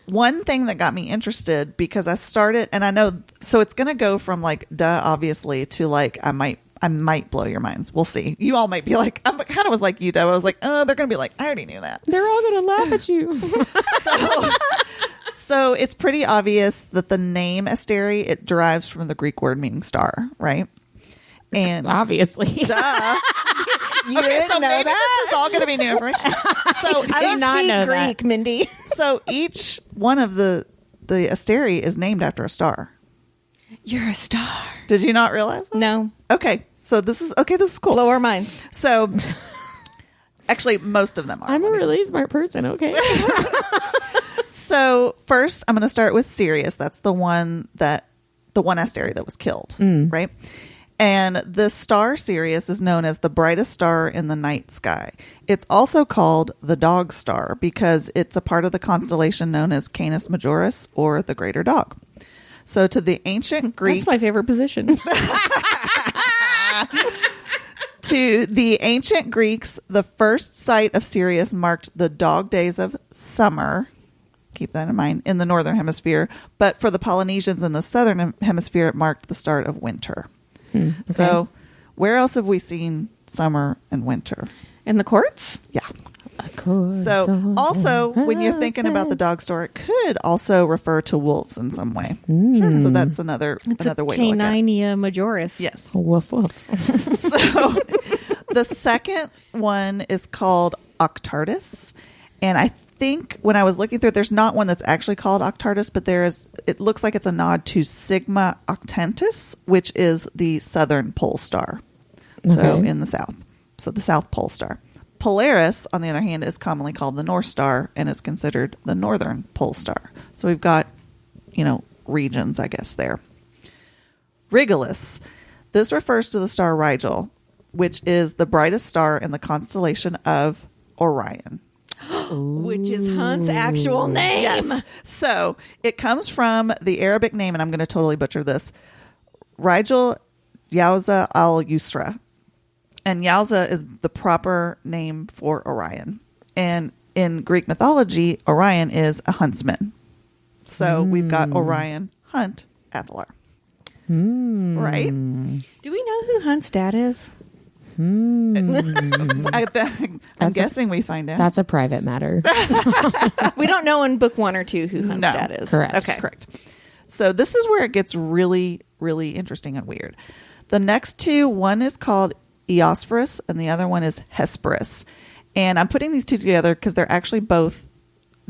one thing that got me interested, because I started, and I know, so it's going to go from like, duh, obviously, to like, I might blow your minds. We'll see. You all might be like, I kind of was like you, Deb. I was like, oh, they're going to be like, I already knew that. They're all going to laugh at you. So it's pretty obvious that the name Asteri, it derives from the Greek word meaning star, right? And obviously. duh. You didn't know maybe that? this is all going to be new information. So I don't not speak know Greek, that. Mindy. So each one of the Asteri is named after a star. You're a star. Did you not realize that? No. Okay. So this is cool. Blow our minds. So actually most of them are. I'm a really smart person, okay? So first I'm going to start with Sirius. That's the one Asteri that was killed, right? And the star Sirius is known as the brightest star in the night sky. It's also called the dog star because it's a part of the constellation known as Canis Majoris, or the greater dog. So to the ancient Greeks... That's my favorite position. To the ancient Greeks, the first sight of Sirius marked the dog days of summer. Keep that in mind, in the northern hemisphere. But for the Polynesians in the southern hemisphere, it marked the start of winter. Okay. So where else have we seen summer and winter? In the courts? Yeah. So also, when you're thinking about the dog star, it could also refer to wolves in some way. Sure. So that's another way to look at it. Caninea majoris. Yes. Woof woof. So the second one is called Octartus. And I think when I was looking through it, there's not one that's actually called Octartus, but it looks like it's a nod to Sigma Octantis, which is the southern pole star. So in the south. So the South Pole star. Polaris, on the other hand, is commonly called the North Star and is considered the northern pole star. So we've got, regions, I guess, there. Regulus. This refers to the star Rigel, which is the brightest star in the constellation of Orion. Which is Hunt's actual name. Yes. So it comes from the Arabic name, and I'm going to totally butcher this, Rigel Yauza al-Yusra. And Yauza is the proper name for Orion. And in Greek mythology, Orion is a huntsman. So we've got Orion, Hunt, Athalar. Right? Do we know who Hunt's dad is? I'm guessing we find out. That's a private matter. We don't know in book 1 or 2 who Hunt's dad is. Correct. Okay. Correct. So this is where it gets really, really interesting and weird. The next two, one is called Eosphorus and the other one is Hesperus. And I'm putting these two together because they're actually both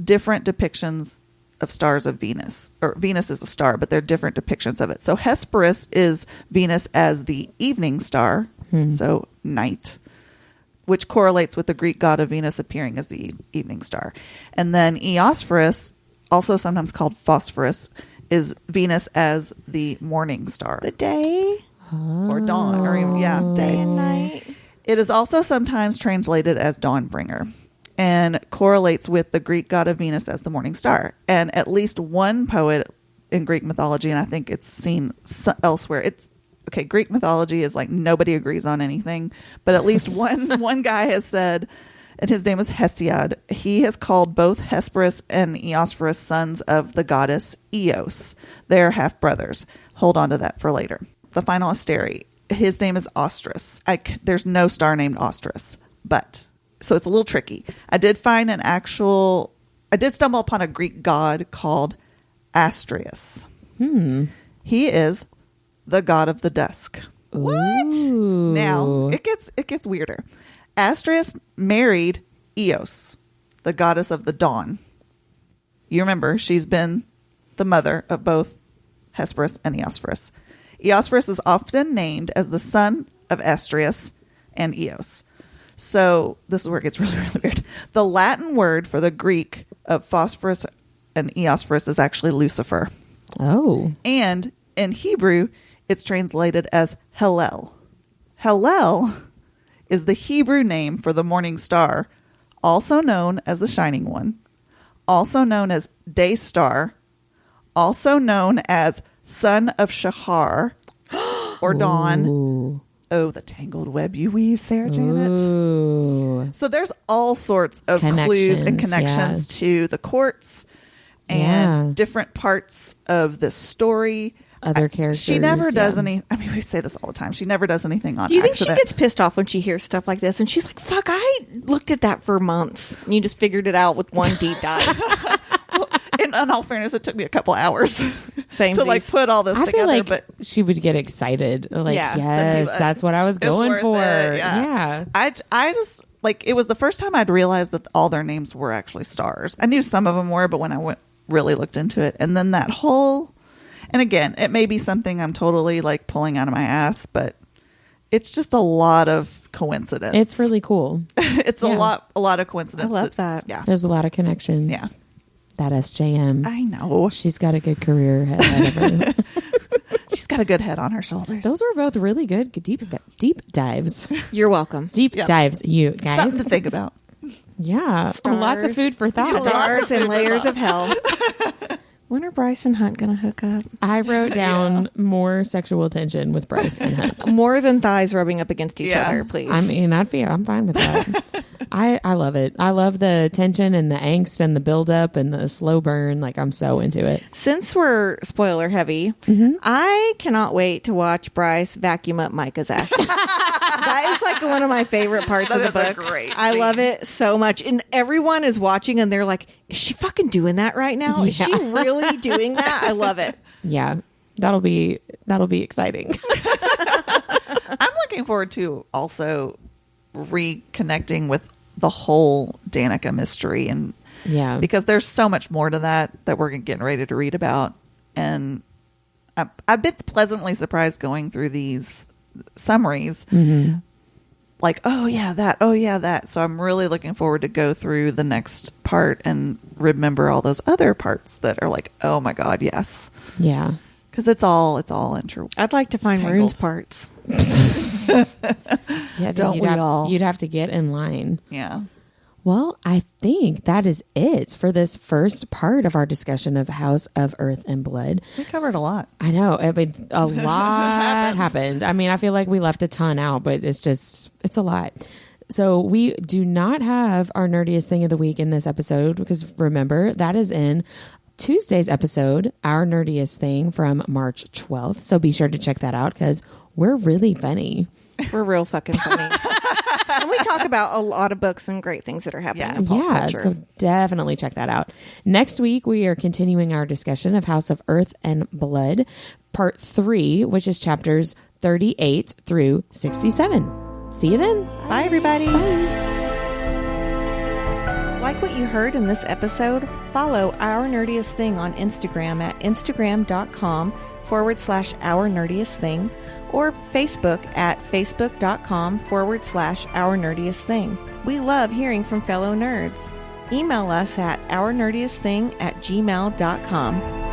different depictions of stars of Venus. Or Venus is a star, but they're different depictions of it. So Hesperus is Venus as the evening star, so night, which correlates with the Greek god of Venus appearing as the evening star. And then Eosphorus, also sometimes called Phosphorus, is Venus as the morning star. The day? Or dawn, or even, Day and night. It is also sometimes translated as dawnbringer and correlates with the Greek god of Venus as the morning star. And at least one poet in Greek mythology, and I think it's seen elsewhere, Greek mythology is like nobody agrees on anything, but at least one guy has said, and his name is Hesiod. He has called both Hesperus and Eosphorus sons of the goddess Eos. They're half-brothers. Hold on to that for later. The final Asteri. His name is Ostrus. There's no star named Ostrus, so it's a little tricky. I did stumble upon a Greek god called Astrius. He is the god of the dusk. What? Now it gets weirder. Astrius married Eos, the goddess of the dawn. You remember, she's been the mother of both Hesperus and Eosphorus. Eosphorus is often named as the son of Astrius and Eos. So this is where it gets really, really weird. The Latin word for the Greek of Phosphorus and Eosphorus is actually Lucifer. Oh. And in Hebrew, it's translated as Hallel. Hallel is the Hebrew name for the morning star, also known as the shining one, also known as day star, also known as son of Shahar or dawn. Ooh. Oh, the tangled web you weave, Sarah Janet. Ooh. So there's all sorts of clues and connections to the courts and different parts of the story. Other characters. She never does any. I mean, we say this all the time. She never does anything on Do you think accident. she gets pissed off when she hears stuff like this? And she's like, fuck, I looked at that for months. And you just figured it out with one deep dive. Well, in all fairness, it took me a couple hours Same to like put all this I together. feel like but she would get excited. Like, Yeah. yes, that's what I was going worth for. it, Yeah. I just like it was the first time I'd realized that all their names were actually stars. I knew some of them were, but when I really looked into it, and then that whole, and again, it may be something I'm totally like pulling out of my ass, but it's just a lot of coincidence. It's really cool. It's a lot of coincidence. I love that. Yeah, There's a lot of connections. Yeah. That SJM. I know. She's got a good career ahead of her. She's got a good head on her shoulders. Those were both really good deep dives. You're welcome. Deep dives, you guys. Something to think about. Yeah. Stars. Lots of food for thought. Stars and layers of hell. When are Bryce and Hunt going to hook up? I wrote down more sexual tension with Bryce and Hunt. More than thighs rubbing up against each other, please. I mean, I'm fine with that. I love it. I love the tension and the angst and the buildup and the slow burn. Like, I'm so into it. Since we're spoiler heavy, I cannot wait to watch Bryce vacuum up Micah's ass. That is like one of my favorite parts of the That is a book. great I scene. love it so much. And everyone is watching and they're like, is she fucking doing that right now? Is she really doing that? I love it. Yeah. That'll be exciting. I'm looking forward to also reconnecting with the whole Danica mystery, and Yeah. because there's so much more to that we're getting ready to read about, and I've been pleasantly surprised going through these summaries. Mm-hmm. Like, oh yeah, that. So I'm really looking forward to go through the next part and remember all those other parts that are like, oh my god, yes, Yeah. because it's all intertwined. I'd like to find Tangled. Rune's parts. Yeah. Don't we all? You'd have to get in line. Yeah. Well, I think that is it for this first part of our discussion of House of Earth and Blood. We covered a lot. I know. I mean, a lot happened. I mean, I feel like we left a ton out, but it's a lot. So we do not have our nerdiest thing of the week in this episode because remember, that is in Tuesday's episode, Our Nerdiest Thing from March 12th. So be sure to check that out because we're really funny. We're real fucking funny. And we talk about a lot of books and great things that are happening in pop culture. So definitely check that out. Next week, we are continuing our discussion of House of Earth and Blood, part 3, which is chapters 38 through 67. See you then. Bye, everybody. Like what you heard in this episode? Follow Our Nerdiest Thing on Instagram at instagram.com/Our Nerdiest Thing or Facebook at facebook.com/Our Nerdiest Thing. We love hearing from fellow nerds. Email us at ournerdiestthing@gmail.com.